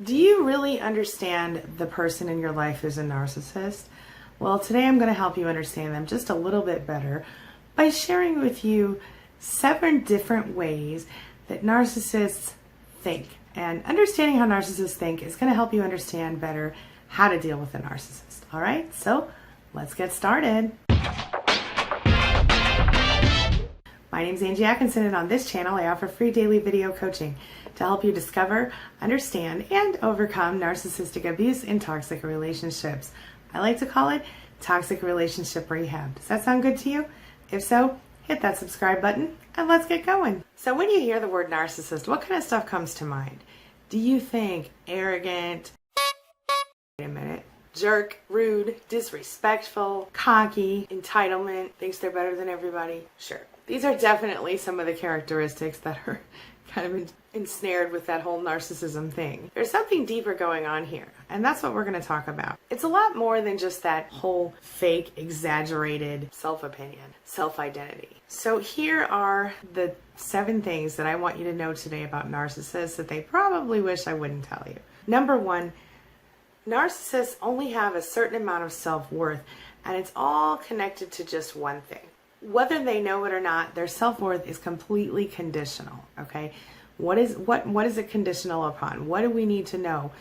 Do you really understand the person in your life who's a narcissist? Well, today I'm going to help you understand them just a little bit better by sharing with you 7 different ways that narcissists think. And understanding how narcissists think is going to help you understand better how to deal with a narcissist. All right, so let's get started. My name is Angie Atkinson, and on this channel I offer free daily video coaching to help you discover, understand, and overcome narcissistic abuse in toxic relationships. I like to call it toxic relationship rehab. Does that sound good to you? If so, hit that subscribe button and let's get going. So when you hear the word narcissist, what kind of stuff comes to mind? Do you think arrogant, wait a minute, jerk, rude, disrespectful, cocky, entitlement, thinks they're better than everybody? Sure. These are definitely some of the characteristics that are kind of ensnared with that whole narcissism thing. There's something deeper going on here, and that's what we're going to talk about. It's a lot more than just that whole fake, exaggerated self-opinion, self-identity. So here are the 7 things that I want you to know today about narcissists that they probably wish I wouldn't tell you. Number 1, narcissists only have a certain amount of self-worth, and it's all connected to just one thing. Whether they know it or not, their self-worth is completely conditional, okay? What is it conditional upon? What do we need to know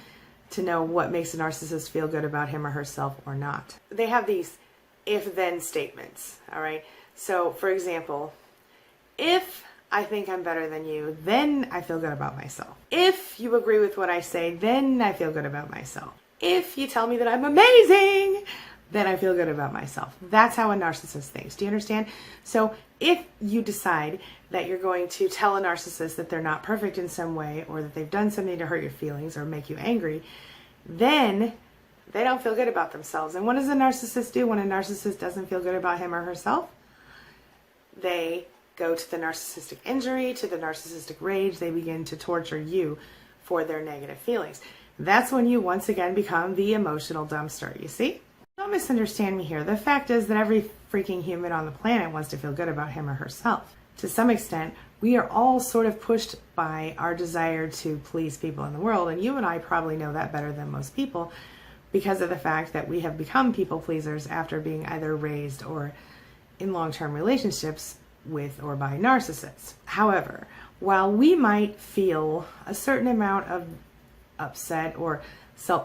what makes a narcissist feel good about him or herself or not? They have these if-then statements, all right? So, for example, if I think I'm better than you, then I feel good about myself. If you agree with what I say, then I feel good about myself. If you tell me that I'm amazing, then I feel good about myself. That's how a narcissist thinks. Do you understand? So if you decide that you're going to tell a narcissist that they're not perfect in some way, or that they've done something to hurt your feelings or make you angry, then they don't feel good about themselves. And what does a narcissist do when a narcissist doesn't feel good about him or herself? They go to the narcissistic injury, to the narcissistic rage. They begin to torture you for their negative feelings. That's when you once again become the emotional dumpster, you see? Don't misunderstand me here. The fact is that every freaking human on the planet wants to feel good about him or herself. To some extent, we are all sort of pushed by our desire to please people in the world, and you and I probably know that better than most people because of the fact that we have become people pleasers after being either raised or in long-term relationships with or by narcissists. However, while we might feel a certain amount of upset or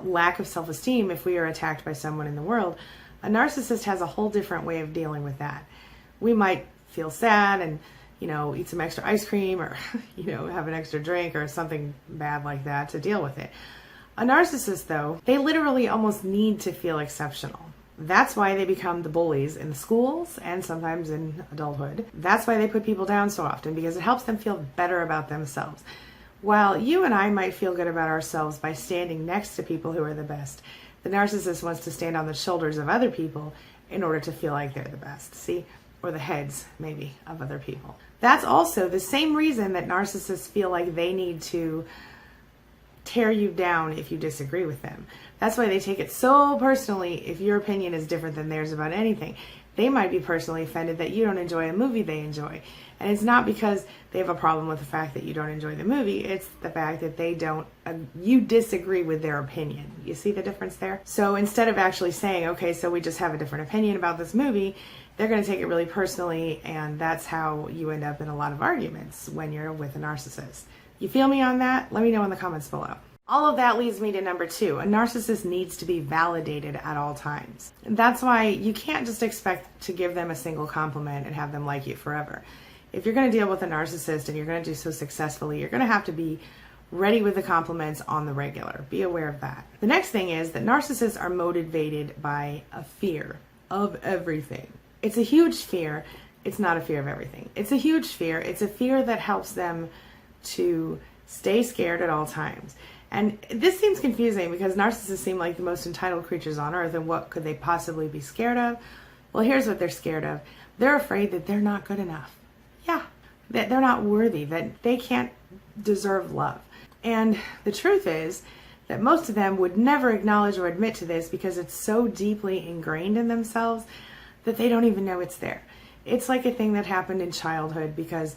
lack of self-esteem if we are attacked by someone in the world, a narcissist has a whole different way of dealing with that. We might feel sad and, eat some extra ice cream or, have an extra drink or something bad like that to deal with it. A narcissist, though, they literally almost need to feel exceptional. That's why they become the bullies in the schools and sometimes in adulthood. That's why they put people down so often, because it helps them feel better about themselves. While you and I might feel good about ourselves by standing next to people who are the best, the narcissist wants to stand on the shoulders of other people in order to feel like they're the best, see? Or the heads, maybe, of other people. That's also the same reason that narcissists feel like they need to tear you down if you disagree with them. That's why they take it so personally if your opinion is different than theirs about anything. They might be personally offended that you don't enjoy a movie they enjoy. And it's not because they have a problem with the fact that you don't enjoy the movie. It's the fact that you disagree with their opinion. You see the difference there? So instead of actually saying, okay, so we just have a different opinion about this movie, they're going to take it really personally, and that's how you end up in a lot of arguments when you're with a narcissist. You feel me on that? Let me know in the comments below. All of that leads me to number 2. A narcissist needs to be validated at all times. And that's why you can't just expect to give them a single compliment and have them like you forever. If you're going to deal with a narcissist and you're going to do so successfully, you're going to have to be ready with the compliments on the regular. Be aware of that. The next thing is that narcissists are motivated by a fear of everything. It's a huge fear. It's not a fear of everything. It's a huge fear. It's a fear that helps them to stay scared at all times. And this seems confusing because narcissists seem like the most entitled creatures on earth, and what could they possibly be scared of? Well, here's what they're scared of. They're afraid that they're not good enough. Yeah, that they're not worthy, that they can't deserve love. And the truth is that most of them would never acknowledge or admit to this because it's so deeply ingrained in themselves that they don't even know it's there. It's like a thing that happened in childhood because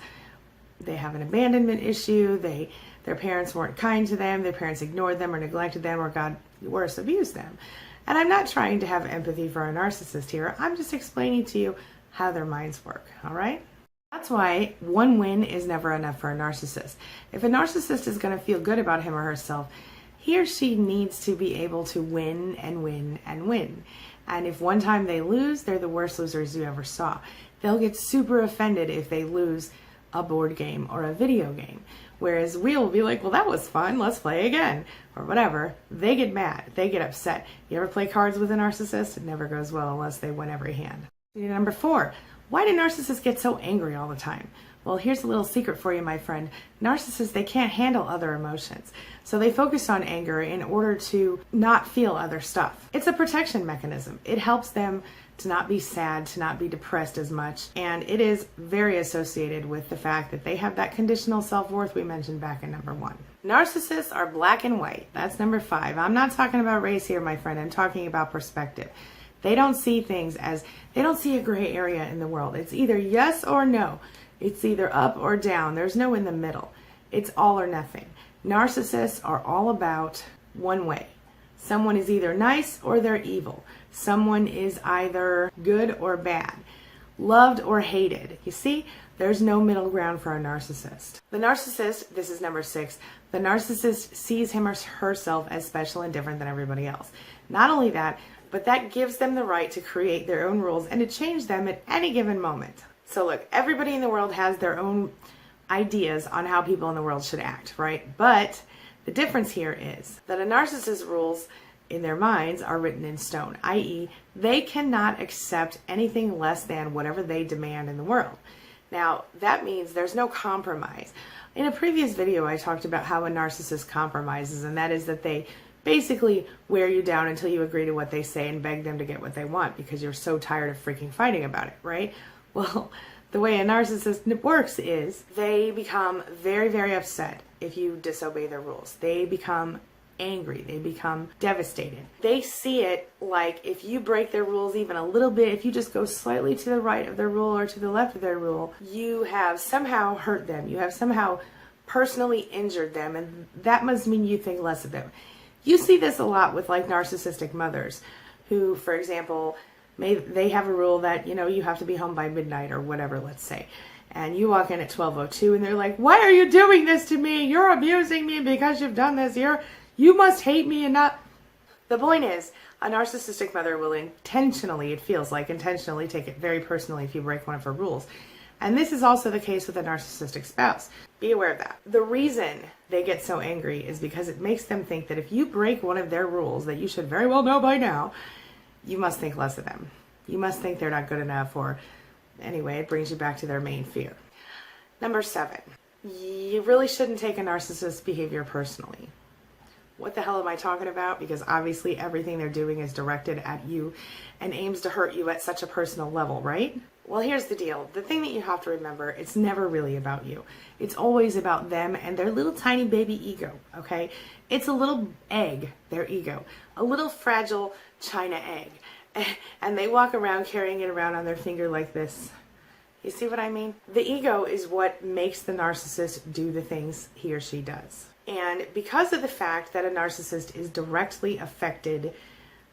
they have an abandonment issue, they their parents weren't kind to them, their parents ignored them or neglected them, or got worse, abused them. And I'm not trying to have empathy for a narcissist here. I'm just explaining to you how their minds work, all right? That's why one win is never enough for a narcissist. If a narcissist is going to feel good about him or herself, he or she needs to be able to win and win and win. And if one time they lose, they're the worst losers you ever saw. They'll get super offended if they lose a board game or a video game. Whereas we will be like, well, that was fun, let's play again, or whatever. They get mad, they get upset. You ever play cards with a narcissist? It never goes well unless they win every hand. Number 4, why do narcissists get so angry all the time? Well, here's a little secret for you, my friend. Narcissists, they can't handle other emotions. So they focus on anger in order to not feel other stuff. It's a protection mechanism. It helps them to not be sad, to not be depressed as much. And it is very associated with the fact that they have that conditional self-worth we mentioned back in number 1. Narcissists are black and white. That's number 5. I'm not talking about race here, my friend. I'm talking about perspective. They don't see things as, they don't see a gray area in the world. It's either yes or no. It's either up or down. There's no in the middle. It's all or nothing. Narcissists are all about one way. Someone is either nice or they're evil. Someone is either good or bad, loved or hated. You see, there's no middle ground for a narcissist. The narcissist, this is number 6, the narcissist sees him or herself as special and different than everybody else. Not only that, but that gives them the right to create their own rules and to change them at any given moment. So look, everybody in the world has their own ideas on how people in the world should act, right? But the difference here is that a narcissist's rules in their minds are written in stone, i.e., they cannot accept anything less than whatever they demand in the world. Now, that means there's no compromise. In a previous video, I talked about how a narcissist compromises, and that is that they basically wear you down until you agree to what they say and beg them to get what they want because you're so tired of freaking fighting about it, right? Well, the way a narcissist works is they become very, very upset if you disobey their rules. They become angry. They become devastated. They see it like if you break their rules even a little bit, if you just go slightly to the right of their rule or to the left of their rule, you have somehow hurt them. You have somehow personally injured them, and that must mean you think less of them. You see this a lot with like narcissistic mothers who, for example, they have a rule that, you know, you have to be home by midnight or whatever, let's say. And you walk in at 12:02 and they're like, why are you doing this to me? You're abusing me because you've done this. You must hate me and not. The point is, a narcissistic mother will intentionally, it feels like, intentionally take it very personally if you break one of her rules. And this is also the case with a narcissistic spouse. Be aware of that. The reason they get so angry is because it makes them think that if you break one of their rules that you should very well know by now, you must think less of them. You must think they're not good enough, or anyway, it brings you back to their main fear. Number 7, you really shouldn't take a narcissist's behavior personally. What the hell am I talking about? Because obviously everything they're doing is directed at you and aims to hurt you at such a personal level, right? Well, here's the deal. The thing that you have to remember, it's never really about you. It's always about them and their little tiny baby ego, okay? It's a little egg, their ego, a little fragile china egg. And they walk around carrying it around on their finger like this. You see what I mean? The ego is what makes the narcissist do the things he or she does. And because of the fact that a narcissist is directly affected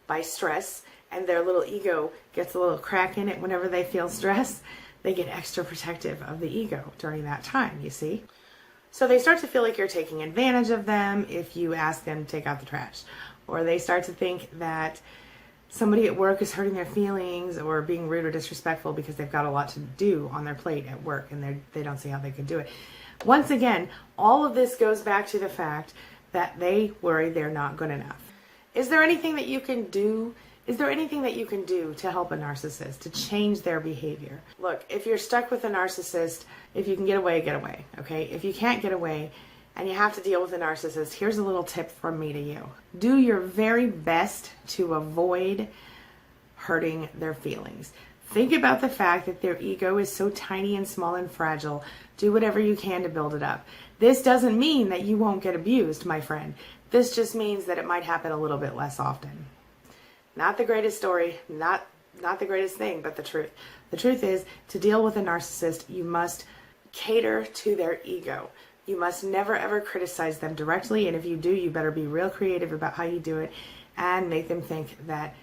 by stress, and their little ego gets a little crack in it whenever they feel stress, they get extra protective of the ego during that time, you see? So they start to feel like you're taking advantage of them if you ask them to take out the trash. Or they start to think that somebody at work is hurting their feelings or being rude or disrespectful because they've got a lot to do on their plate at work and they don't see how they can do it. Once again, all of this goes back to the fact that they worry they're not good enough. Is there anything that you can do? Is there anything that you can do to help a narcissist, to change their behavior? Look, if you're stuck with a narcissist, if you can get away, okay? If you can't get away and you have to deal with a narcissist, here's a little tip from me to you. Do your very best to avoid hurting their feelings. Think about the fact that their ego is so tiny and small and fragile. Do whatever you can to build it up. This doesn't mean that you won't get abused, my friend. This just means that it might happen a little bit less often. Not the greatest story, not the greatest thing, but the truth. The truth is, to deal with a narcissist, you must cater to their ego. You must never ever criticize them directly, and if you do, you better be real creative about how you do it and make them think that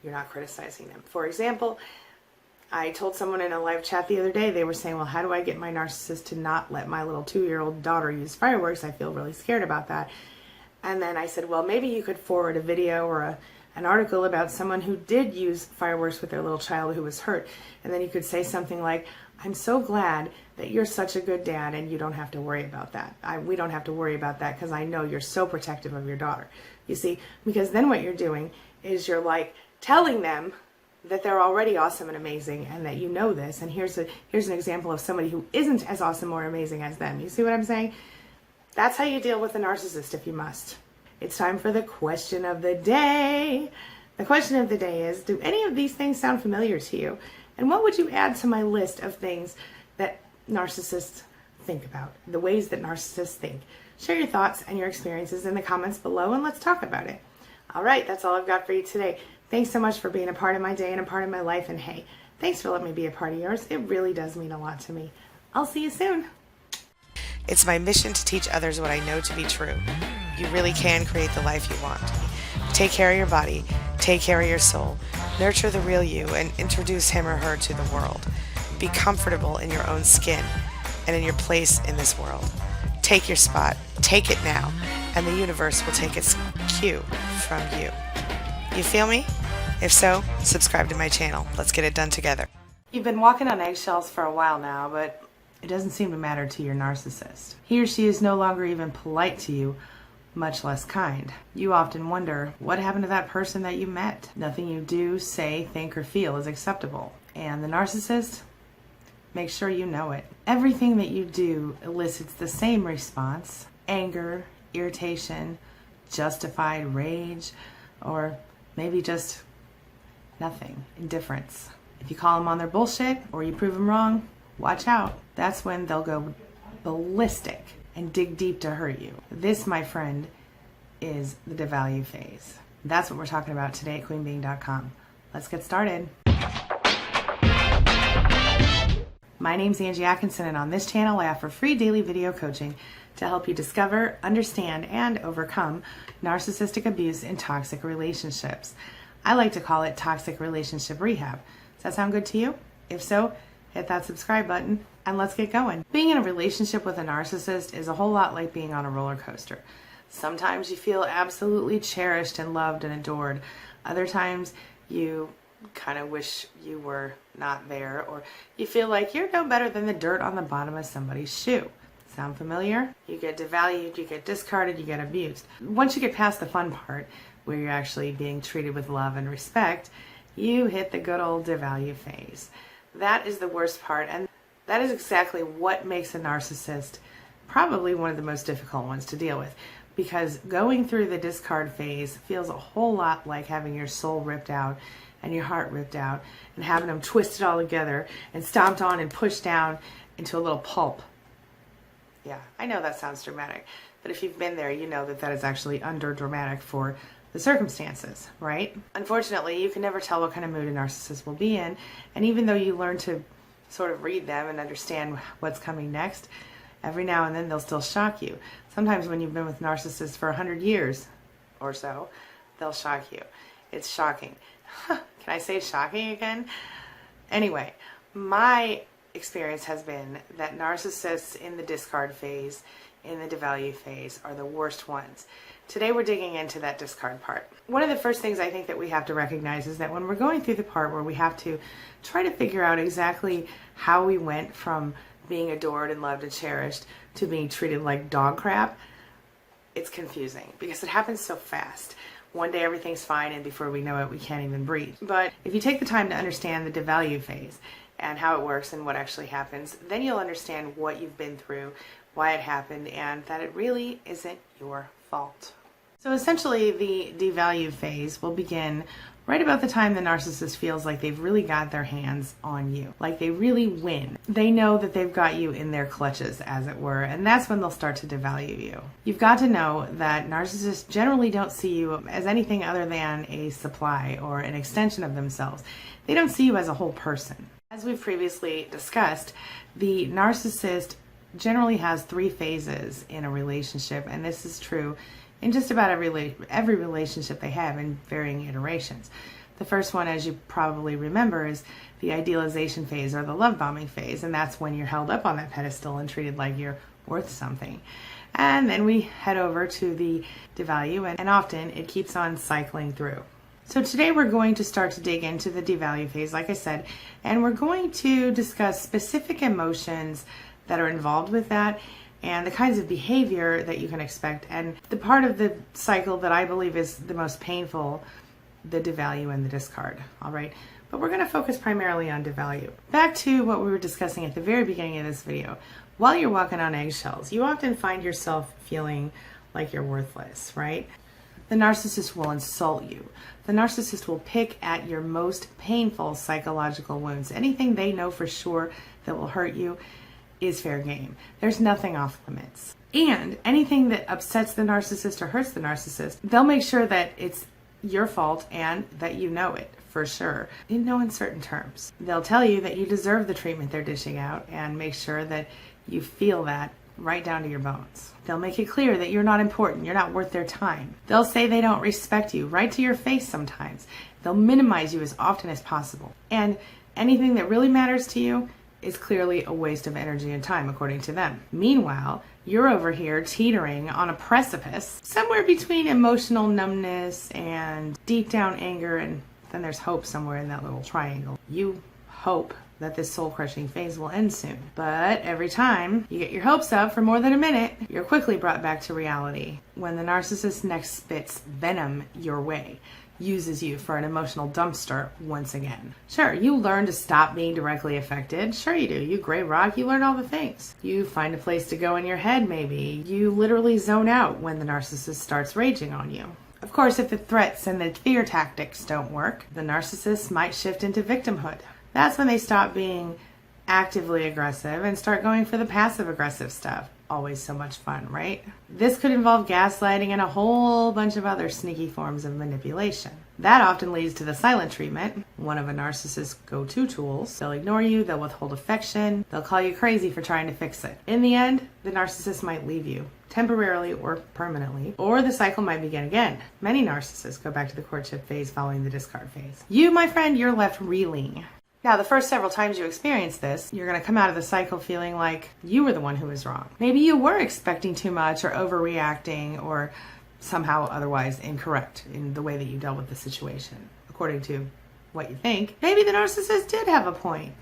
you're not criticizing them. For example, I told someone in a live chat the other day, they were saying, well, how do I get my narcissist to not let my little 2-year-old daughter use fireworks? I feel really scared about that. And then I said, well, maybe you could forward a video or an article about someone who did use fireworks with their little child who was hurt. And then you could say something like, I'm so glad that you're such a good dad and you don't have to worry about that. We don't have to worry about that because I know you're so protective of your daughter. You see, because then what you're doing is you're like telling them that they're already awesome and amazing and that you know this. And here's an example of somebody who isn't as awesome or amazing as them. You see what I'm saying? That's how you deal with a narcissist if you must. It's time for the question of the day. The question of the day is, do any of these things sound familiar to you? And what would you add to my list of things that narcissists think about? The ways that narcissists think. Share your thoughts and your experiences in the comments below and let's talk about it. All right, that's all I've got for you today. Thanks so much for being a part of my day and a part of my life. And hey, thanks for letting me be a part of yours. It really does mean a lot to me. I'll see you soon. It's my mission to teach others what I know to be true. You really can create the life you want. Take care of your body, take care of your soul, nurture the real you, and introduce him or her to the world. Be comfortable in your own skin and in your place in this world. Take your spot, take it now, and the universe will take its cue from you. You feel me? If so, subscribe to my channel. Let's get it done together. You've been walking on eggshells for a while now, but it doesn't seem to matter to your narcissist. He or she is no longer even polite to you, much less kind. You often wonder, what happened to that person that you met? Nothing you do, say, think, or feel is acceptable. And the narcissist? Make sure you know it. Everything that you do elicits the same response: anger, irritation, justified rage, or maybe just nothing, indifference. If you call them on their bullshit or you prove them wrong, watch out. That's when they'll go ballistic and dig deep to hurt you. This, my friend, is the devalue phase. That's what we're talking about today at queenbeing.com. Let's get started. My name's Angie Atkinson, and on this channel I offer free daily video coaching to help you discover, understand, and overcome narcissistic abuse in toxic relationships. I like to call it toxic relationship rehab. Does that sound good to you? If so, hit that subscribe button and let's get going. Being in a relationship with a narcissist is a whole lot like being on a roller coaster. Sometimes you feel absolutely cherished and loved and adored. Other times you kind of wish you were not there, or you feel like you're no better than the dirt on the bottom of somebody's shoe. Sound familiar? You get devalued, you get discarded, you get abused. Once you get past the fun part, where you're actually being treated with love and respect, you hit the good old devalue phase. That is the worst part, and that is exactly what makes a narcissist probably one of the most difficult ones to deal with, because going through the discard phase feels a whole lot like having your soul ripped out and your heart ripped out and having them twisted all together and stomped on and pushed down into a little pulp. Yeah, I know that sounds dramatic, but if you've been there, you know that that is actually under dramatic for the circumstances, right? Unfortunately, you can never tell what kind of mood a narcissist will be in, and even though you learn to sort of read them and understand what's coming next, every now and then they'll still shock you. Sometimes when you've been with narcissists for 100 years or so, they'll shock you. It's shocking. Can I say shocking again? Anyway, my experience has been that narcissists in the discard phase, in the devalue phase, are the worst ones. Today we're digging into that discard part. One of the first things I think that we have to recognize is that when we're going through the part where we have to try to figure out exactly how we went from being adored and loved and cherished to being treated like dog crap, it's confusing because it happens so fast. One day everything's fine, and before we know it, we can't even breathe. But if you take the time to understand the devalue phase and how it works and what actually happens, then you'll understand what you've been through, why it happened, and that it really isn't your fault. So essentially, the devalue phase will begin right about the time the narcissist feels like they've really got their hands on you, like they really win. They know that they've got you in their clutches, as it were, and that's when they'll start to devalue you. You've got to know that narcissists generally don't see you as anything other than a supply or an extension of themselves. They don't see you as a whole person. As we've previously discussed, the narcissist generally has 3 phases in a relationship, and this is true in just about every relationship they have in varying iterations. The first one, as you probably remember, is the idealization phase or the love bombing phase, and that's when you're held up on that pedestal and treated like you're worth something. And then we head over to the devalue, and often it keeps on cycling through. So today we're going to start to dig into the devalue phase, like I said, and we're going to discuss specific emotions that are involved with that and the kinds of behavior that you can expect, and the part of the cycle that I believe is the most painful, the devalue and the discard. All right, but we're going to focus primarily on devalue. Back to what we were discussing at the very beginning of this video. While you're walking on eggshells, you often find yourself feeling like you're worthless, right? The narcissist will insult you. The narcissist will pick at your most painful psychological wounds. Anything they know for sure that will hurt you is fair game. There's nothing off limits. And anything that upsets the narcissist or hurts the narcissist, they'll make sure that it's your fault and that you know it for sure, in no uncertain terms. They'll tell you that you deserve the treatment they're dishing out and make sure that you feel that right down to your bones. They'll make it clear that you're not important, you're not worth their time. They'll say they don't respect you right to your face sometimes. They'll minimize you as often as possible. And anything that really matters to you is clearly a waste of energy and time, according to them. Meanwhile, you're over here teetering on a precipice, somewhere between emotional numbness and deep down anger, and then there's hope somewhere in that little triangle. You hope that this soul-crushing phase will end soon. But every time you get your hopes up for more than a minute, you're quickly brought back to reality when the narcissist next spits venom your way, uses you for an emotional dumpster once again. Sure, you learn to stop being directly affected. Sure you do. You gray rock, you learn all the things. You find a place to go in your head maybe. You literally zone out when the narcissist starts raging on you. Of course, if the threats and the fear tactics don't work, the narcissist might shift into victimhood. That's when they stop being actively aggressive and start going for the passive aggressive stuff. Always so much fun, right? This could involve gaslighting and a whole bunch of other sneaky forms of manipulation. That often leads to the silent treatment, one of a narcissist's go-to tools. They'll ignore you, they'll withhold affection, they'll call you crazy for trying to fix it. In the end, the narcissist might leave you, temporarily or permanently, or the cycle might begin again. Many narcissists go back to the courtship phase following the discard phase. You, my friend, you're left reeling. Now, the first several times you experience this, you're going to come out of the cycle feeling like you were the one who was wrong. Maybe you were expecting too much or overreacting or somehow otherwise incorrect in the way that you dealt with the situation, according to what you think. Maybe the narcissist did have a point.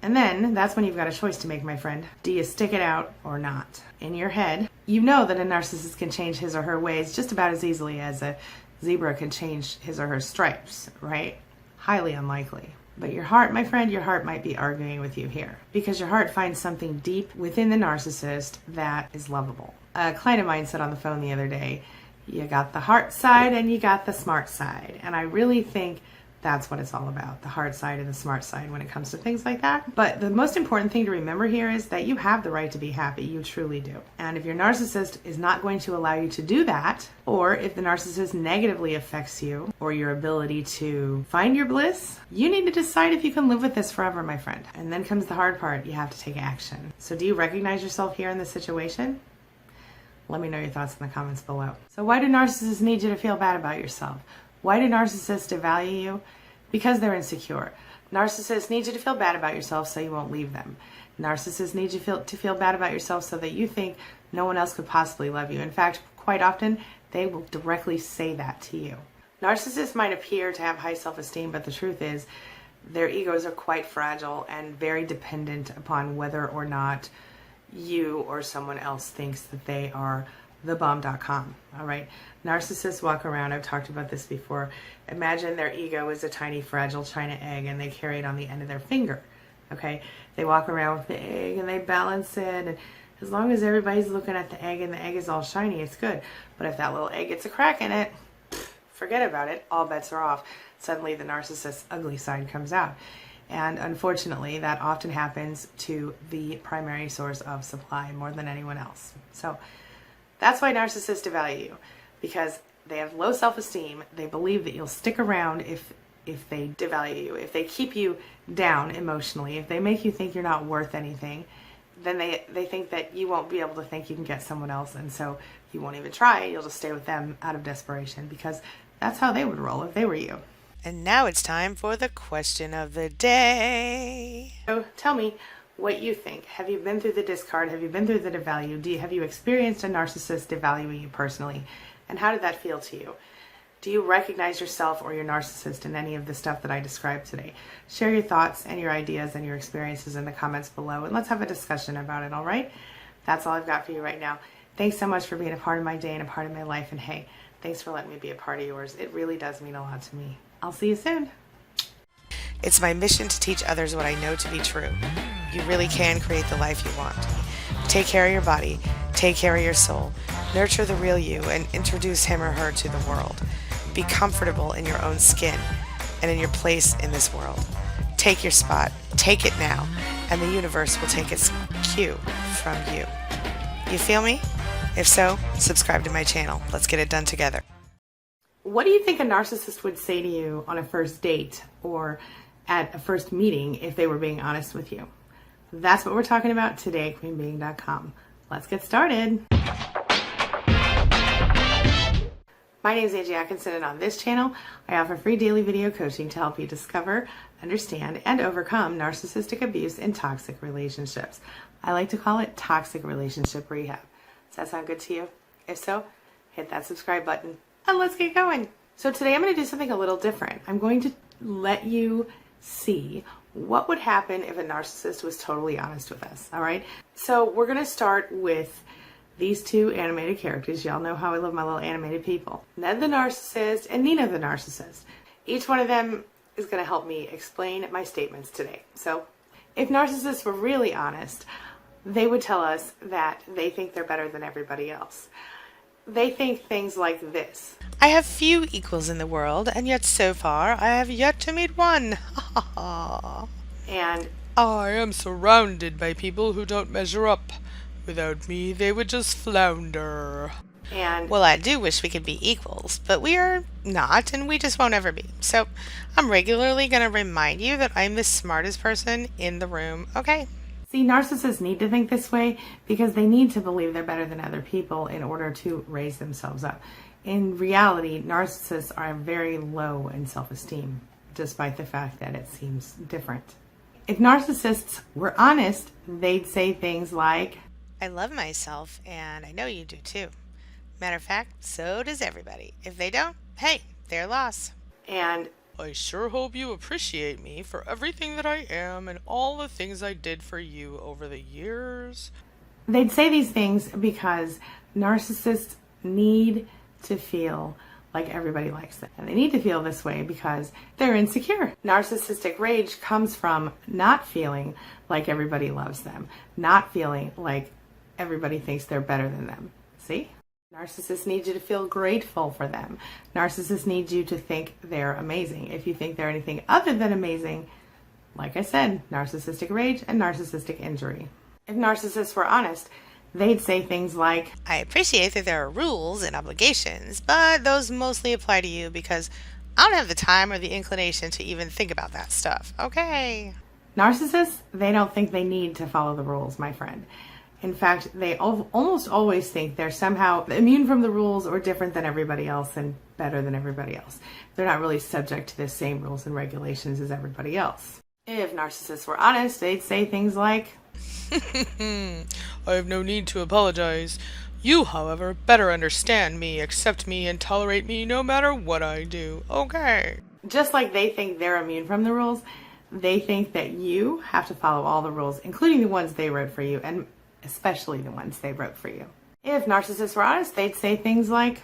And then that's when you've got a choice to make, my friend. Do you stick it out or not? In your head, you know that a narcissist can change his or her ways just about as easily as a zebra can change his or her stripes, right? Highly unlikely. But your heart, my friend, your heart might be arguing with you here because your heart finds something deep within the narcissist that is lovable. A client of mine said on the phone the other day, you got the heart side and you got the smart side. And I really think that's what it's all about, the hard side and the smart side when it comes to things like that. But the most important thing to remember here is that you have the right to be happy. You truly do. And if your narcissist is not going to allow you to do that, or if the narcissist negatively affects you or your ability to find your bliss, you need to decide if you can live with this forever, my friend. And then comes the hard part. You have to take action. So do you recognize yourself here in this situation? Let me know your thoughts in the comments below. So why do narcissists need you to feel bad about yourself? Why do narcissists devalue you? Because they're insecure. Narcissists need you to feel bad about yourself so you won't leave them. Narcissists need you to feel bad about yourself so that you think no one else could possibly love you. In fact, quite often, they will directly say that to you. Narcissists might appear to have high self-esteem, but the truth is their egos are quite fragile and very dependent upon whether or not you or someone else thinks that they are thebomb.com. All right. Narcissists walk around. I've talked about this before. Imagine their ego is a tiny, fragile china egg and they carry it on the end of their finger. Okay. They walk around with the egg and they balance it. And as long as everybody's looking at the egg and the egg is all shiny, it's good. But if that little egg gets a crack in it, forget about it. All bets are off. Suddenly the narcissist's ugly side comes out. And unfortunately, that often happens to the primary source of supply more than anyone else. So that's why narcissists devalue you, because they have low self-esteem. They believe that you'll stick around if they devalue you, if they keep you down emotionally, if they make you think you're not worth anything, then they think that you won't be able to think you can get someone else, and so you won't even try. You'll just stay with them out of desperation, because that's how they would roll if they were you. And now it's time for the question of the day. So tell me what you think. Have you been through the discard? Have you been through the devalue? Have you experienced a narcissist devaluing you personally? And how did that feel to you? Do you recognize yourself or your narcissist in any of the stuff that I described today? Share your thoughts and your ideas and your experiences in the comments below, and let's have a discussion about it, all right? That's all I've got for you right now. Thanks so much for being a part of my day and a part of my life, and hey, thanks for letting me be a part of yours. It really does mean a lot to me. I'll see you soon. It's my mission to teach others what I know to be true. You really can create the life you want. Take care of your body, take care of your soul, nurture the real you, and introduce him or her to the world. Be comfortable in your own skin and in your place in this world. Take your spot, take it now, and the universe will take its cue from you. You feel me? If so, subscribe to my channel. Let's get it done together. What do you think a narcissist would say to you on a first date or at a first meeting if they were being honest with you? That's what we're talking about today at queenbeing.com. Let's get started. My name is Angie Atkinson, and on this channel, I offer free daily video coaching to help you discover, understand, and overcome narcissistic abuse in toxic relationships. I like to call it toxic relationship rehab. Does that sound good to you? If so, hit that subscribe button and let's get going. So today I'm going to do something a little different. I'm going to let you see what would happen if a narcissist was totally honest with us, all right? So we're going to start with these two animated characters. Y'all know how I love my little animated people. Ned the narcissist and Nina the narcissist. Each one of them is going to help me explain my statements today. So if narcissists were really honest, they would tell us that they think they're better than everybody else. They think things like this. I have few equals in the world, and yet so far I have yet to meet one. And I am surrounded by people who don't measure up. Without me, they would just flounder. And well, I do wish we could be equals, but we are not, and we just won't ever be. So I'm regularly going to remind you that I'm the smartest person in the room, okay? see, narcissists need to think this way because they need to believe they're better than other people in order to raise themselves up. In reality, narcissists are very low in self-esteem, despite the fact that it seems different. If narcissists were honest, they'd say things like, I love myself, and I know you do too. Matter of fact, so does everybody. If they don't, hey, their loss. And I sure hope you appreciate me for everything that I am and all the things I did for you over the years. they'd say these things because narcissists need to feel like everybody likes them. And they need to feel this way because they're insecure. Narcissistic rage comes from not feeling like everybody loves them, not feeling like everybody thinks they're better than them. See? Narcissists need you to feel grateful for them. Narcissists need you to think they're amazing. If you think they're anything other than amazing, like I said, narcissistic rage and narcissistic injury. If narcissists were honest, they'd say things like, I appreciate that there are rules and obligations, but those mostly apply to you because I don't have the time or the inclination to even think about that stuff. Okay. Narcissists, they don't think they need to follow the rules, my friend. In fact, they almost always think they're somehow immune from the rules or different than everybody else and better than everybody else. They're not really subject to the same rules and regulations as everybody else. If narcissists were honest, they'd say things like, I have no need to apologize. You, however, better understand me, accept me, and tolerate me no matter what I do. Okay. Just like they think they're immune from the rules, they think that you have to follow all the rules, including the ones they wrote for you, and especially the ones they wrote for you. If narcissists were honest, they'd say things like,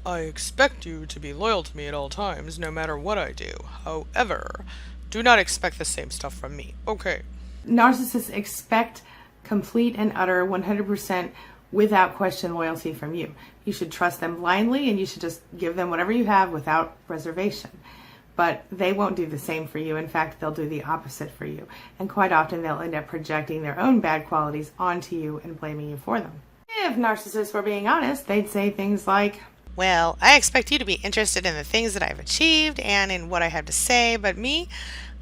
I expect you to be loyal to me at all times, no matter what I do. However, do not expect the same stuff from me. Okay. Narcissists expect complete and utter 100% without question loyalty from you. You should trust them blindly and you should just give them whatever you have without reservation. But they won't do the same for you. In fact, they'll do the opposite for you. And quite often they'll end up projecting their own bad qualities onto you and blaming you for them. If narcissists were being honest, they'd say things like, well, I expect you to be interested in the things that I've achieved and in what I have to say, but me,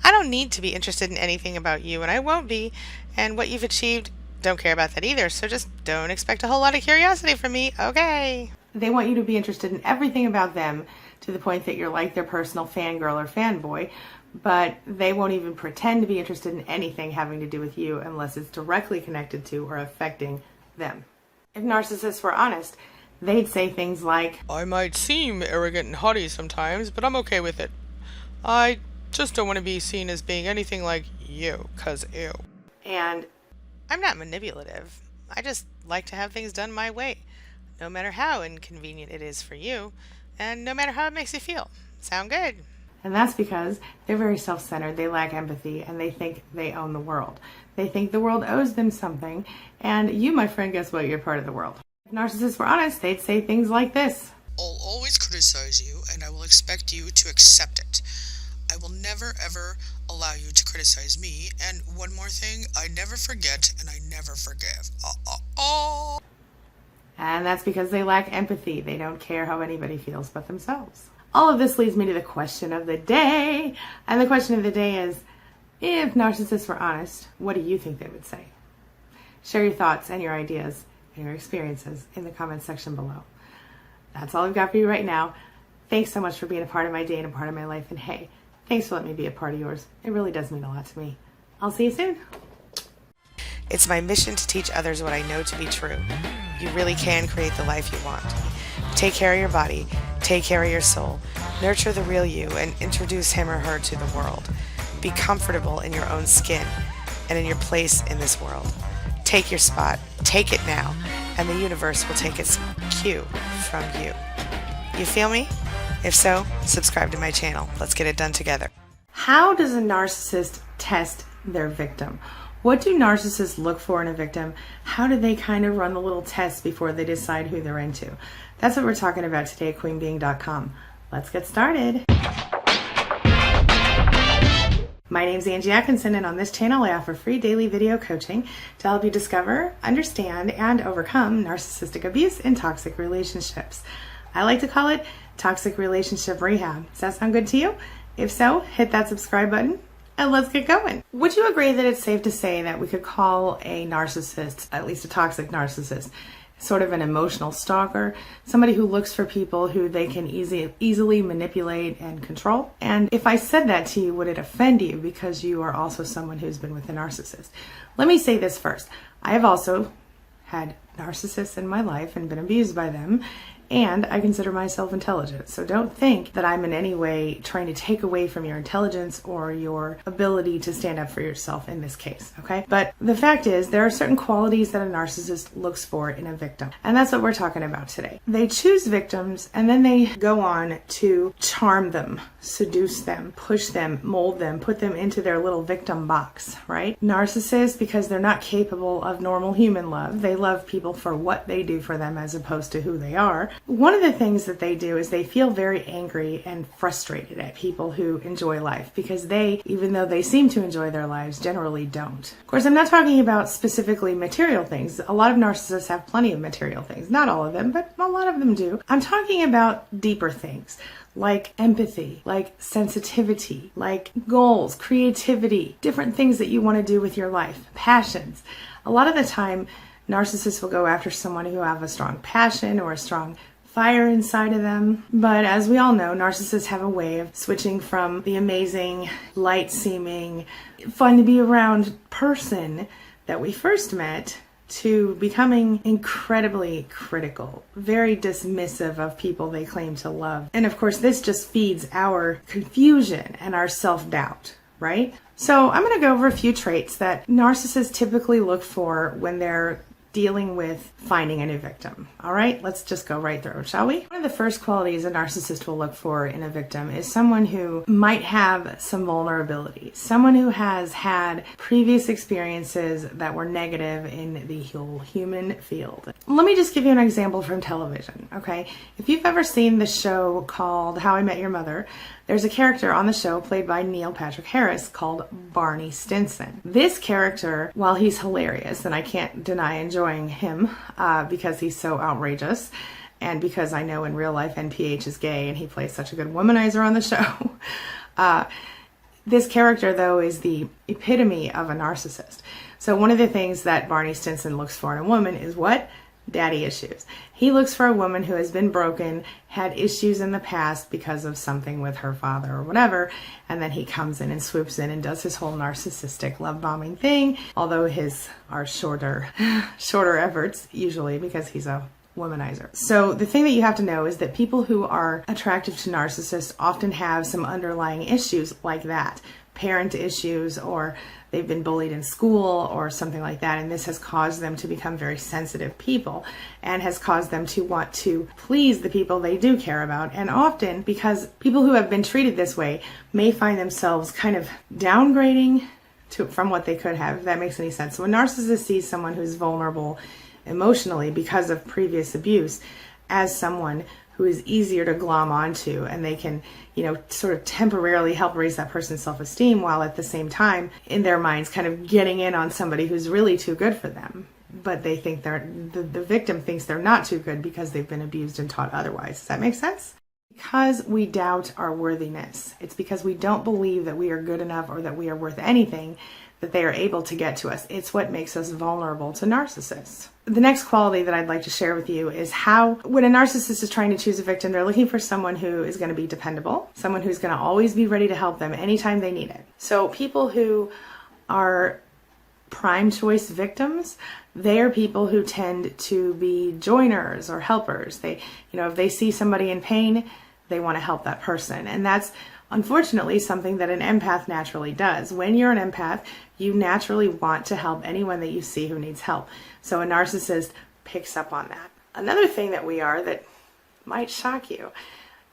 I don't need to be interested in anything about you, and I won't be, and what you've achieved don't care about that either, so just don't expect a whole lot of curiosity from me, okay? They want you to be interested in everything about them to the point that you're like their personal fangirl or fanboy, but they won't even pretend to be interested in anything having to do with you unless it's directly connected to or affecting them. If narcissists were honest, they'd say things like, I might seem arrogant and haughty sometimes, but I'm okay with it. I just don't want to be seen as being anything like you, 'cause ew. and I'm not manipulative. I just like to have things done my way, no matter how inconvenient it is for you, and no matter how it makes you feel. Sound good? And that's because they're very self-centered, they lack empathy, and they think they own the world. They think the world owes them something, and you, my friend, guess what? You're part of the world. If narcissists were honest, they'd say things like this. I'll always criticize you, and I will expect you to accept it. I will never, ever allow you to criticize me, and one more thing, I never forget, and I never forgive. And that's because they lack empathy. They don't care how anybody feels but themselves. All of this leads me to the question of the day. And the question of the day is, if narcissists were honest, what do you think they would say? Share your thoughts and your ideas and your experiences in the comments section below. That's all I've got for you right now. Thanks so much for being a part of my day and a part of my life. And hey, thanks for letting me be a part of yours. It really does mean a lot to me. I'll see you soon. It's my mission to teach others what I know to be true. You really can create the life you want. Take care of your body, take care of your soul, nurture the real you, and introduce him or her to the world. Be comfortable in your own skin and in your place in this world. Take your spot, take it now, and the universe will take its cue from you. You feel me? If so, subscribe to my channel. Let's get it done together. How does a narcissist test their victim? What do narcissists look for in a victim? How do they kind of run the little tests before they decide who they're into? That's what we're talking about today at queenbeing.com. Let's get started. My name's Angie Atkinson, and on this channel I offer free daily video coaching to help you discover, understand, and overcome narcissistic abuse in toxic relationships. I like to call it toxic relationship rehab. Does that sound good to you? If so, hit that subscribe button and let's get going. Would you agree that it's safe to say that we could call a narcissist, at least a toxic narcissist, sort of an emotional stalker, somebody who looks for people who they can easily manipulate and control? And if I said that to you, would it offend you because you are also someone who's been with a narcissist? Let me say this first. I have also had narcissists in my life and been abused by them, and I consider myself intelligent. So don't think that I'm in any way trying to take away from your intelligence or your ability to stand up for yourself in this case, okay? But the fact is, there are certain qualities that a narcissist looks for in a victim, and that's what we're talking about today. They choose victims, and then they go on to charm them, seduce them, push them, mold them, put them into their little victim box, right? Narcissists, because they're not capable of normal human love, they love people for what they do for them as opposed to who they are. One of the things that they do is they feel very angry and frustrated at people who enjoy life because they, even though they seem to enjoy their lives, generally don't. Of course, I'm not talking about specifically material things. A lot of narcissists have plenty of material things. Not all of them, but a lot of them do. I'm talking about deeper things like empathy, like sensitivity, like goals, creativity, different things that you want to do with your life, passions. A lot of the time, narcissists will go after someone who have a strong passion or a strong fire inside of them. But as we all know, narcissists have a way of switching from the amazing, light-seeming, fun to be around person that we first met to becoming incredibly critical, very dismissive of people they claim to love. And of course, this just feeds our confusion and our self-doubt, right? So I'm going to go over a few traits that narcissists typically look for when they're dealing with finding a new victim. All right, let's just go right through, shall we? One of the first qualities a narcissist will look for in a victim is someone who might have some vulnerability, someone who has had previous experiences that were negative in the whole human field. Let me just give you an example from television, okay? If you've ever seen the show called How I Met Your Mother, there's a character on the show played by Neil Patrick Harris called Barney Stinson. This character, while he's hilarious, and I can't deny enjoying him because he's so outrageous, and because I know in real life NPH is gay and he plays such a good womanizer on the show, this character, though, is the epitome of a narcissist. So one of the things that Barney Stinson looks for in a woman is what? Daddy issues. He looks for a woman who has been broken, had issues in the past because of something with her father or whatever, and then he comes in and swoops in and does his whole narcissistic love bombing thing, although his are shorter efforts usually because he's a womanizer. So the thing that you have to know is that people who are attractive to narcissists often have some underlying issues like that. Parent issues, or they've been bullied in school or something like that, and this has caused them to become very sensitive people and has caused them to want to please the people they do care about. And often, because people who have been treated this way may find themselves kind of downgrading from what they could have, if that makes any sense. So a narcissist sees someone who's vulnerable emotionally because of previous abuse as someone who is easier to glom onto, and they can, sort of temporarily help raise that person's self-esteem while at the same time, in their minds, kind of getting in on somebody who's really too good for them. But they think the victim thinks they're not too good because they've been abused and taught otherwise. Does that make sense? Because we doubt our worthiness. It's because we don't believe that we are good enough or that we are worth anything that they are able to get to us. It's what makes us vulnerable to narcissists. The next quality that I'd like to share with you is how, when a narcissist is trying to choose a victim, they're looking for someone who is going to be dependable, someone who's going to always be ready to help them anytime they need it. So people who are prime choice victims, they are people who tend to be joiners or helpers. They, if they see somebody in pain, they want to help that person. And that's unfortunately something that an empath naturally does. When you're an empath, you naturally want to help anyone that you see who needs help. So a narcissist picks up on that. Another thing that we are that might shock you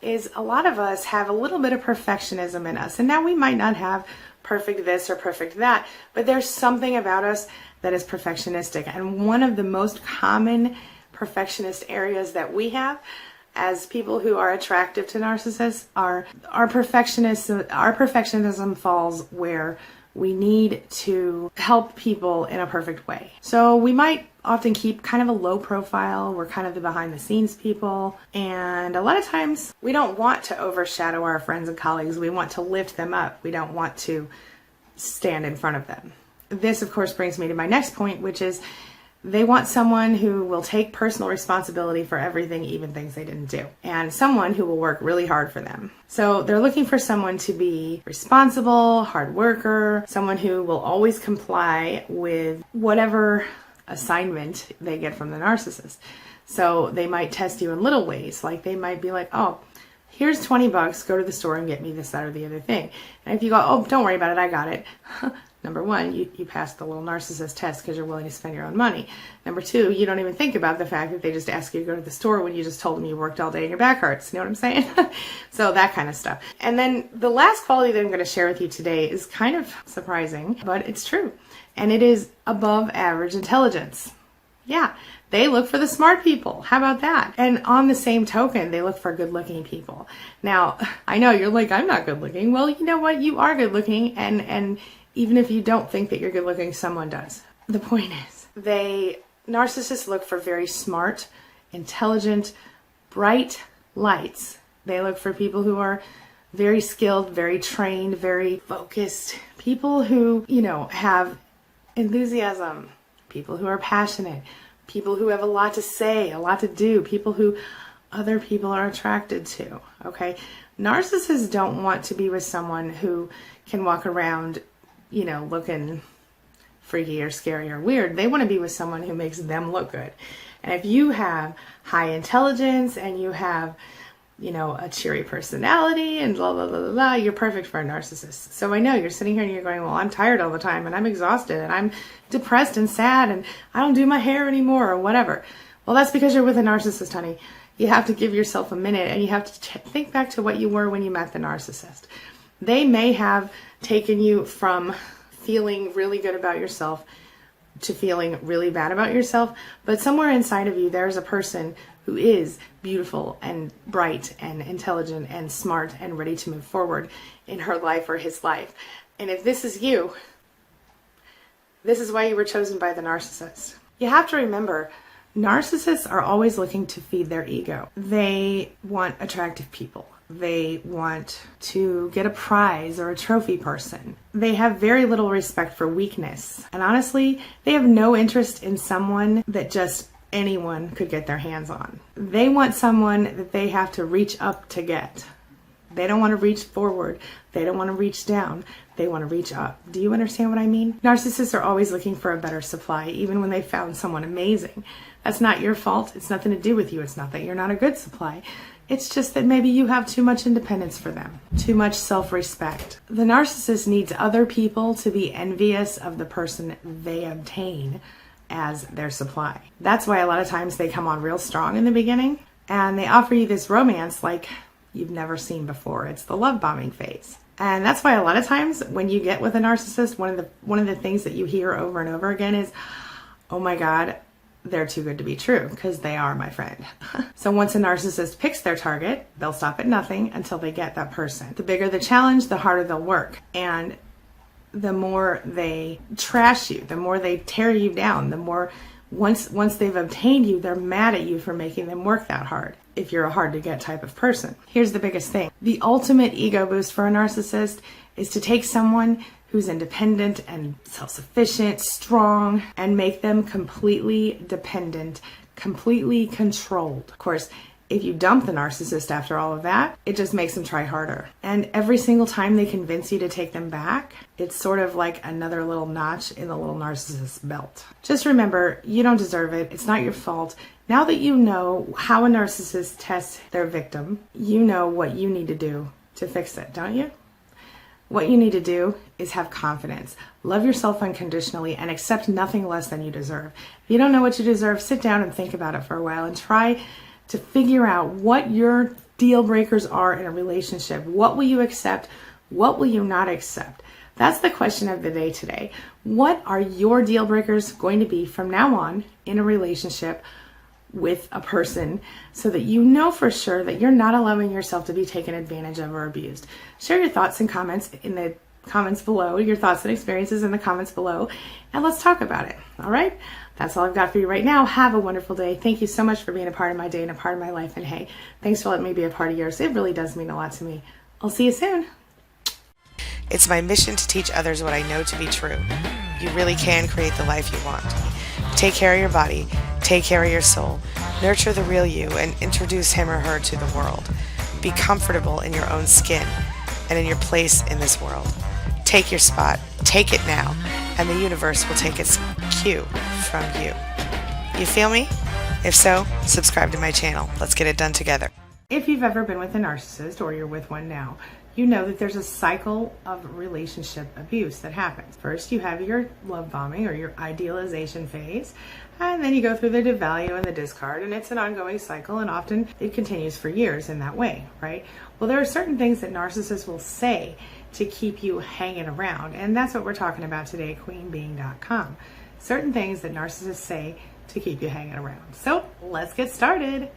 is a lot of us have a little bit of perfectionism in us. And now we might not have perfect this or perfect that, but there's something about us that is perfectionistic. And one of the most common perfectionist areas that we have as people who are attractive to narcissists are our perfectionism falls where we need to help people in a perfect way. So we might often keep kind of a low profile. We're kind of the behind the scenes people. And a lot of times we don't want to overshadow our friends and colleagues. We want to lift them up. We don't want to stand in front of them. This, of course, brings me to my next point, which is they want someone who will take personal responsibility for everything, even things they didn't do, and someone who will work really hard for them. So they're looking for someone to be responsible, hard worker, someone who will always comply with whatever assignment they get from the narcissist. So they might test you in little ways, like they might be like, oh, here's $20, go to the store and get me this, that, or the other thing. And if you go, oh, don't worry about it, I got it. Number one, you passed the little narcissist test because you're willing to spend your own money. Number two, you don't even think about the fact that they just ask you to go to the store when you just told them you worked all day and your back hurts. You know what I'm saying? So that kind of stuff. And then the last quality that I'm going to share with you today is kind of surprising, but it's true. And it is above average intelligence. Yeah, they look for the smart people. How about that? And on the same token, they look for good-looking people. Now, I know you're like, I'm not good-looking. Well, you know what? You are good-looking, and even if you don't think that you're good-looking, someone does. The point is, narcissists look for very smart, intelligent, bright lights. They look for people who are very skilled, very trained, very focused. People who, have enthusiasm. People who are passionate. People who have a lot to say, a lot to do. People who other people are attracted to. Okay? Narcissists don't want to be with someone who can walk around looking freaky or scary or weird. They want to be with someone who makes them look good. And if you have high intelligence and you have, a cheery personality and blah, blah, blah, blah, blah, you're perfect for a narcissist. So I know you're sitting here and you're going, well, I'm tired all the time and I'm exhausted and I'm depressed and sad and I don't do my hair anymore or whatever. Well, that's because you're with a narcissist, honey. You have to give yourself a minute and you have to think back to what you were when you met the narcissist. They may have taken you from feeling really good about yourself to feeling really bad about yourself, but somewhere inside of you, there's a person who is beautiful and bright and intelligent and smart and ready to move forward in her life or his life. And if this is you, this is why you were chosen by the narcissist. You have to remember, narcissists are always looking to feed their ego. They want attractive people. They want to get a prize or a trophy person. They have very little respect for weakness. And honestly, they have no interest in someone that just anyone could get their hands on. They want someone that they have to reach up to get. They don't want to reach forward. They don't want to reach down. They want to reach up. Do you understand what I mean? Narcissists are always looking for a better supply, even when they found someone amazing. That's not your fault. It's nothing to do with you. It's not that you're not a good supply. It's just that maybe you have too much independence for them, too much self-respect. The narcissist needs other people to be envious of the person they obtain as their supply. That's why a lot of times they come on real strong in the beginning and they offer you this romance like you've never seen before. It's the love bombing phase. And that's why a lot of times when you get with a narcissist, one of the things that you hear over and over again is, oh my God, they're too good to be true, because they are my friend. So once a narcissist picks their target, they'll stop at nothing until they get that person. The bigger the challenge, the harder they'll work. And the more they trash you, the more they tear you down, the more once they've obtained you, they're mad at you for making them work that hard if you're a hard to get type of person. Here's the biggest thing. The ultimate ego boost for a narcissist is to take someone who's independent and self-sufficient, strong, and make them completely dependent, completely controlled. Of course, if you dump the narcissist after all of that, it just makes them try harder. And every single time they convince you to take them back, it's sort of like another little notch in the little narcissist's belt. Just remember, you don't deserve it. It's not your fault. Now that you know how a narcissist tests their victim, you know what you need to do to fix it, don't you? What you need to do is have confidence, love yourself unconditionally, and accept nothing less than you deserve. If you don't know what you deserve, sit down and think about it for a while and try to figure out what your deal breakers are in a relationship. What will you accept? What will you not accept? That's the question of the day today. What are your deal breakers going to be from now on in a relationship with a person, so that you know for sure that you're not allowing yourself to be taken advantage of or abused? Share your thoughts and comments in the comments below, your thoughts and experiences in the comments below, and let's talk about it. All right? That's all I've got for you right now. Have a wonderful day. Thank you so much for being a part of my day and a part of my life. And hey, thanks for letting me be a part of yours. It really does mean a lot to me. I'll see you soon. It's my mission to teach others what I know to be true. You really can create the life you want. Take care of your body, take care of your soul, nurture the real you, and introduce him or her to the world. Be comfortable in your own skin and in your place in this world. Take your spot, take it now, and the universe will take its cue from you. You feel me? If so, subscribe to my channel. Let's get it done together. If you've ever been with a narcissist, or you're with one now, you know that there's a cycle of relationship abuse that happens. First, you have your love bombing or your idealization phase, and then you go through the devalue and the discard, and it's an ongoing cycle, and often it continues for years in that way, right? Well, there are certain things that narcissists will say to keep you hanging around, and that's what we're talking about today at queenbeing.com. Certain things that narcissists say to keep you hanging around. So let's get started.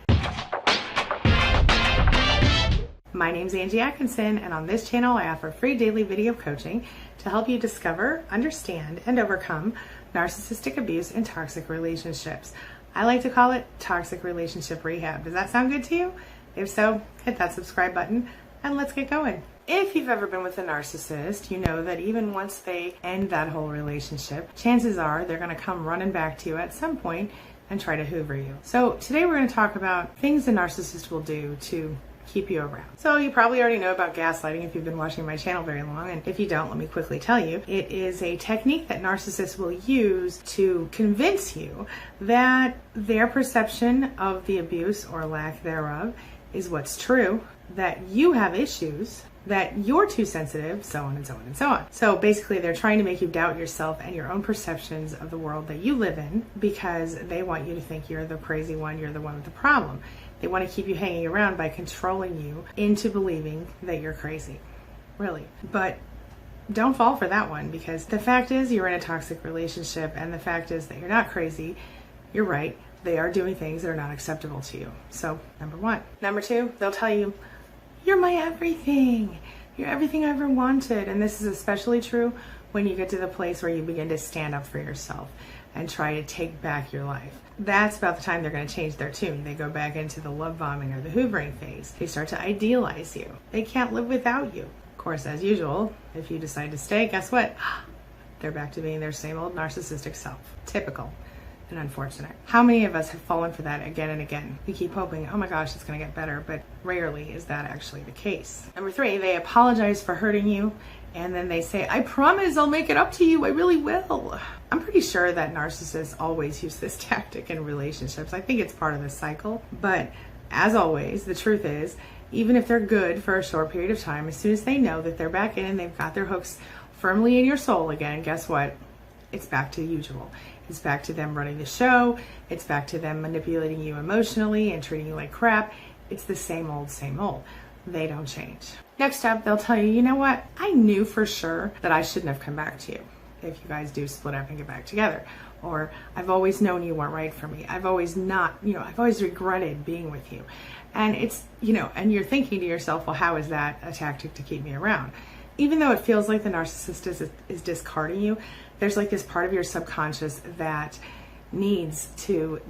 My name's Angie Atkinson, and on this channel I offer free daily video coaching to help you discover, understand, and overcome narcissistic abuse in toxic relationships. I like to call it toxic relationship rehab. Does that sound good to you? If so, hit that subscribe button and let's get going. If you've ever been with a narcissist, you know that even once they end that whole relationship, chances are they're going to come running back to you at some point and try to hoover you. So today we're going to talk about things a narcissist will do to keep you around. So you probably already know about gaslighting if you've been watching my channel very long, and if you don't, let me quickly tell you. It is a technique that narcissists will use to convince you that their perception of the abuse or lack thereof is what's true, that you have issues, that you're too sensitive, so on and so on and so on. So basically they're trying to make you doubt yourself and your own perceptions of the world that you live in, because they want you to think you're the crazy one, you're the one with the problem. They want to keep you hanging around by controlling you into believing that you're crazy. Really. But don't fall for that one, because the fact is you're in a toxic relationship, and the fact is that you're not crazy. You're right. They are doing things that are not acceptable to you. So, number one. Number two, they'll tell you, you're my everything. You're everything I ever wanted. And this is especially true when you get to the place where you begin to stand up for yourself and try to take back your life. That's about the time they're going to change their tune. They go back into the love bombing or the hoovering phase. They start to idealize you. They can't live without you. Of course, as usual, if you decide to stay, guess what? They're back to being their same old narcissistic self. Typical and unfortunate. How many of us have fallen for that again and again? We keep hoping, oh my gosh, it's going to get better, but rarely is that actually the case. Number 3, they apologize for hurting you, and then they say, I promise I'll make it up to you. I really will. I'm pretty sure that narcissists always use this tactic in relationships. I think it's part of the cycle, but as always, the truth is, even if they're good for a short period of time, as soon as they know that they're back in and they've got their hooks firmly in your soul again, guess what? It's back to usual. It's back to them running the show. It's back to them manipulating you emotionally and treating you like crap. It's the same old, same old. They don't change. Next up, they'll tell you, you know what? I knew for sure that I shouldn't have come back to you if you guys do split up and get back together. Or I've always known you weren't right for me. I've always I've always regretted being with you. And it's, and you're thinking to yourself, well, how is that a tactic to keep me around? Even though it feels like the narcissist is discarding you, there's like this part of your subconscious that needs to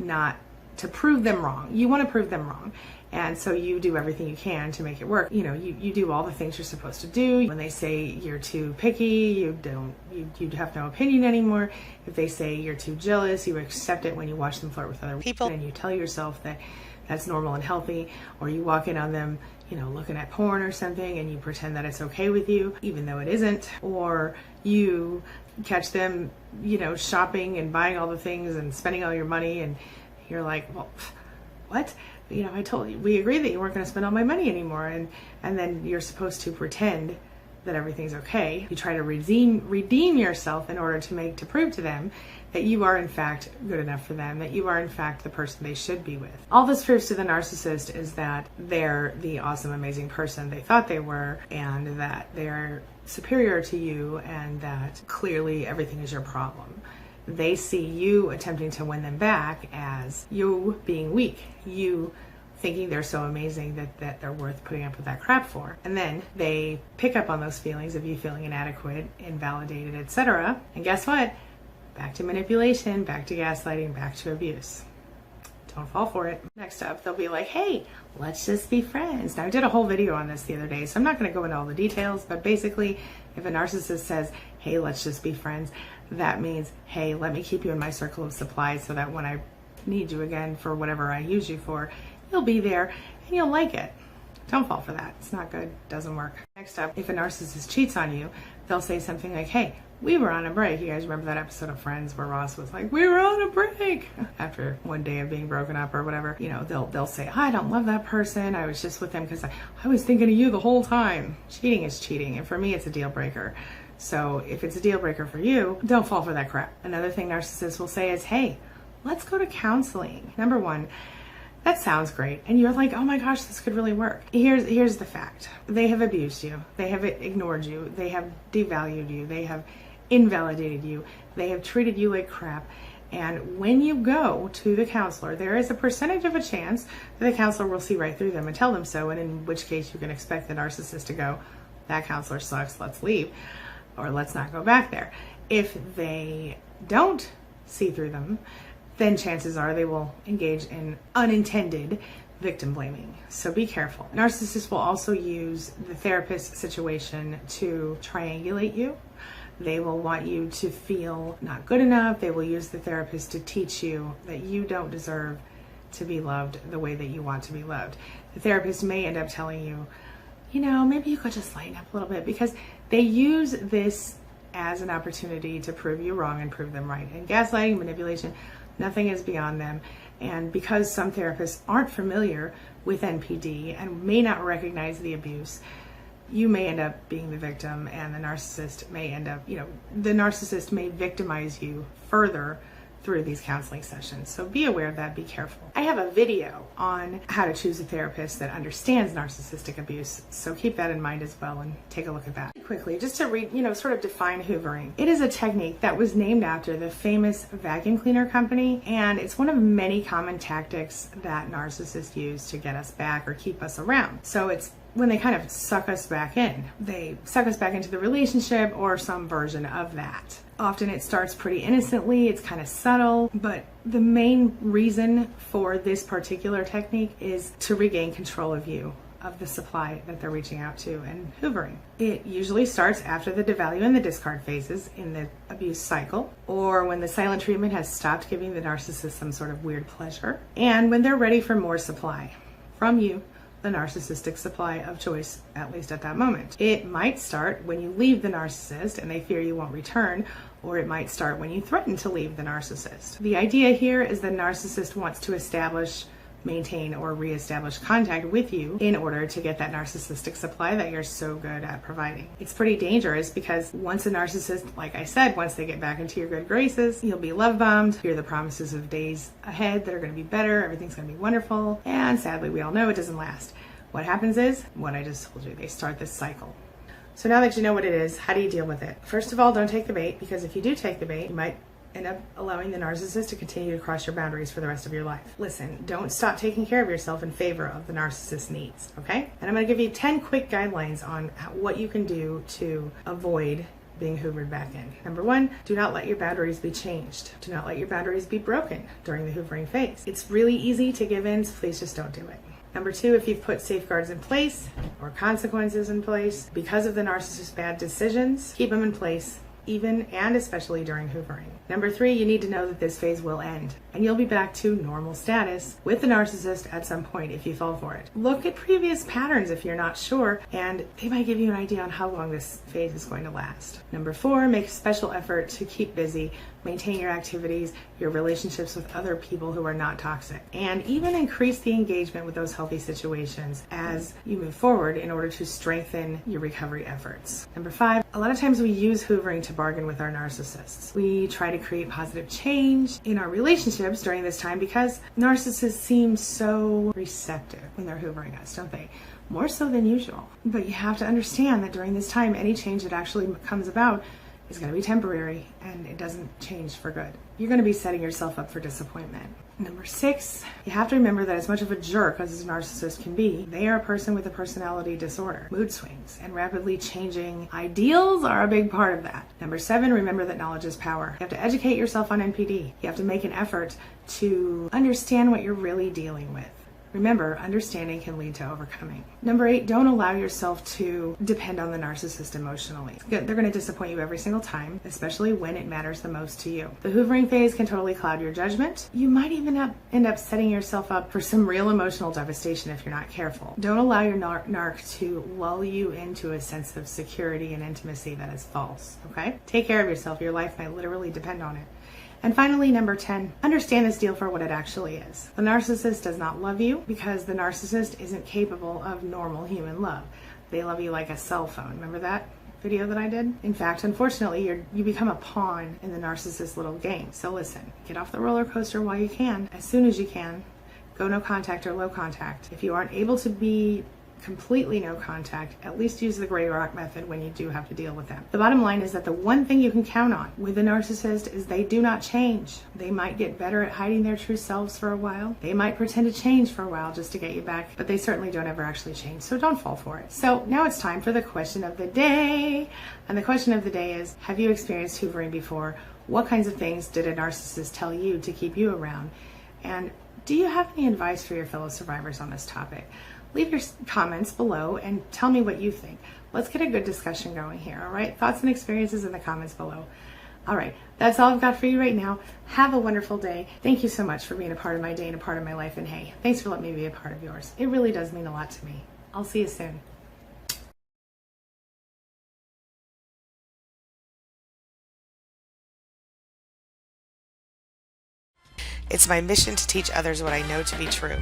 prove them wrong. You want to prove them wrong. And so you do everything you can to make it work. You do all the things you're supposed to do. When they say you're too picky, you have no opinion anymore. If they say you're too jealous, you accept it when you watch them flirt with other people, and you tell yourself that that's normal and healthy. Or you walk in on them, looking at porn or something, and you pretend that it's okay with you, even though it isn't. Or you catch them, shopping and buying all the things and spending all your money, and you're like, well, what? I told you, we agreed that you weren't going to spend all my money anymore. And then you're supposed to pretend that everything's okay. You try to redeem yourself in order to prove to them that you are in fact good enough for them, that you are in fact the person they should be with. All this proves to the narcissist is that they're the awesome, amazing person they thought they were, and that they're superior to you, and that clearly everything is your problem. They see you attempting to win them back as you being weak, you thinking they're so amazing that they're worth putting up with that crap for. And then they pick up on those feelings of you feeling inadequate, invalidated, etc. And guess what? Back to manipulation, back to gaslighting, back to abuse. Don't fall for it. Next up, they'll be like, hey, let's just be friends. Now, I did a whole video on this the other day, so I'm not going to go into all the details, but basically, if a narcissist says, hey, let's just be friends, that means, hey, let me keep you in my circle of supply so that when I need you again for whatever I use you for, you'll be there and you'll like it. Don't fall for that. It's not good. Doesn't work. Next up, if a narcissist cheats on you, they'll say something like, hey, we were on a break. You guys remember that episode of Friends where Ross was like, we were on a break after one day of being broken up or whatever. They'll say, I don't love that person. I was just with them because I was thinking of you the whole time. Cheating is cheating. And for me, it's a deal breaker. So if it's a deal breaker for you, don't fall for that crap. Another thing narcissists will say is, hey, let's go to counseling. Number one, that sounds great. And you're like, oh my gosh, this could really work. Here's the fact. They have abused you. They have ignored you. They have devalued you. They have invalidated you. They have treated you like crap. And when you go to the counselor, there is a percentage of a chance that the counselor will see right through them and tell them so, and in which case you can expect the narcissist to go, that counselor sucks, let's leave, or let's not go back there. If they don't see through them, then chances are they will engage in unintended victim blaming. So be careful. Narcissists will also use the therapist situation to triangulate you. They will want you to feel not good enough. They will use the therapist to teach you that you don't deserve to be loved the way that you want to be loved. The therapist may end up telling you, maybe you could just lighten up a little bit, because they use this as an opportunity to prove you wrong and prove them right. And gaslighting, manipulation, nothing is beyond them. And because some therapists aren't familiar with NPD and may not recognize the abuse, you may end up being the victim, and the narcissist may end up, the narcissist may victimize you further through these counseling sessions. So be aware of that, be careful. I have a video on how to choose a therapist that understands narcissistic abuse, so keep that in mind as well and take a look at that. Quickly, just to read, sort of define hoovering. It is a technique that was named after the famous vacuum cleaner company, and it's one of many common tactics that narcissists use to get us back or keep us around. So it's when they kind of suck us back in. They suck us back into the relationship or some version of that. Often it starts pretty innocently, it's kind of subtle, but the main reason for this particular technique is to regain control of you, of the supply that they're reaching out to and hoovering. It usually starts after the devalue and the discard phases in the abuse cycle, or when the silent treatment has stopped giving the narcissist some sort of weird pleasure, and when they're ready for more supply from you, the narcissistic supply of choice, at least at that moment. It might start when you leave the narcissist and they fear you won't return, or it might start when you threaten to leave the narcissist. The idea here is the narcissist wants to establish, maintain, or reestablish contact with you in order to get that narcissistic supply that you're so good at providing. It's pretty dangerous because once a narcissist, like I said, once they get back into your good graces, you'll be love bombed, hear the promises of days ahead that are going to be better, everything's going to be wonderful, and sadly we all know it doesn't last. What happens is, what I just told you, they start this cycle. So now that you know what it is, how do you deal with it? First of all, don't take the bait, because if you do take the bait, you might end up allowing the narcissist to continue to cross your boundaries for the rest of your life. Listen, don't stop taking care of yourself in favor of the narcissist's needs, okay? And I'm going to give you 10 quick guidelines on what you can do to avoid being hoovered back in. Number 1, do not let your boundaries be changed. Do not let your boundaries be broken during the hoovering phase. It's really easy to give in, so please just don't do it. Number 2, if you've put safeguards in place or consequences in place because of the narcissist's bad decisions, keep them in place, even and especially during hoovering. Number 3, you need to know that this phase will end and you'll be back to normal status with the narcissist at some point if you fall for it. Look at previous patterns if you're not sure, and they might give you an idea on how long this phase is going to last. Number 4, make a special effort to keep busy, maintain your activities, your relationships with other people who are not toxic, and even increase the engagement with those healthy situations as you move forward in order to strengthen your recovery efforts. Number 5, a lot of times we use hoovering to bargain with our narcissists. We try to create positive change in our relationships during this time because narcissists seem so receptive when they're hoovering us, don't they? More so than usual. But you have to understand that during this time, any change that actually comes about is going to be temporary and it doesn't change for good. You're going to be setting yourself up for disappointment. Number 6, you have to remember that as much of a jerk as a narcissist can be, they are a person with a personality disorder. Mood swings and rapidly changing ideals are a big part of that. Number 7, remember that knowledge is power. You have to educate yourself on NPD. You have to make an effort to understand what you're really dealing with. Remember, understanding can lead to overcoming. Number 8, don't allow yourself to depend on the narcissist emotionally. They're going to disappoint you every single time, especially when it matters the most to you. The hoovering phase can totally cloud your judgment. You might even end up setting yourself up for some real emotional devastation if you're not careful. Don't allow your narc to lull you into a sense of security and intimacy that is false, okay? Take care of yourself. Your life might literally depend on it. And finally, number 10, understand this deal for what it actually is. The narcissist does not love you because the narcissist isn't capable of normal human love. They love you like a cell phone. Remember that video that I did? In fact, unfortunately, you become a pawn in the narcissist's little game. So listen, get off the roller coaster while you can, as soon as you can. Go no contact or low contact. If you aren't able to be completely no contact, at least use the gray rock method when you do have to deal with them. The bottom line is that the one thing you can count on with a narcissist is they do not change. They might get better at hiding their true selves for a while. They might pretend to change for a while just to get you back, but they certainly don't ever actually change, so don't fall for it. So now it's time for the question of the day. And the question of the day is, have you experienced hoovering before? What kinds of things did a narcissist tell you to keep you around? And do you have any advice for your fellow survivors on this topic? Leave your comments below and tell me what you think. Let's get a good discussion going here, all right? Thoughts and experiences in the comments below. All right, that's all I've got for you right now. Have a wonderful day. Thank you so much for being a part of my day and a part of my life. And hey, thanks for letting me be a part of yours. It really does mean a lot to me. I'll see you soon. It's my mission to teach others what I know to be true.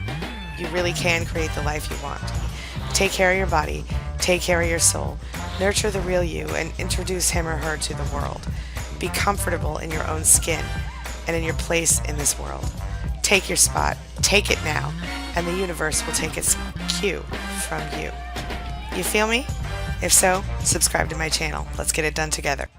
You really can create the life you want. Take care of your body, take care of your soul, nurture the real you, and introduce him or her to the world. Be comfortable in your own skin and in your place in this world. Take your spot, take it now, and the universe will take its cue from you. You feel me? If so, subscribe to my channel. Let's get it done together.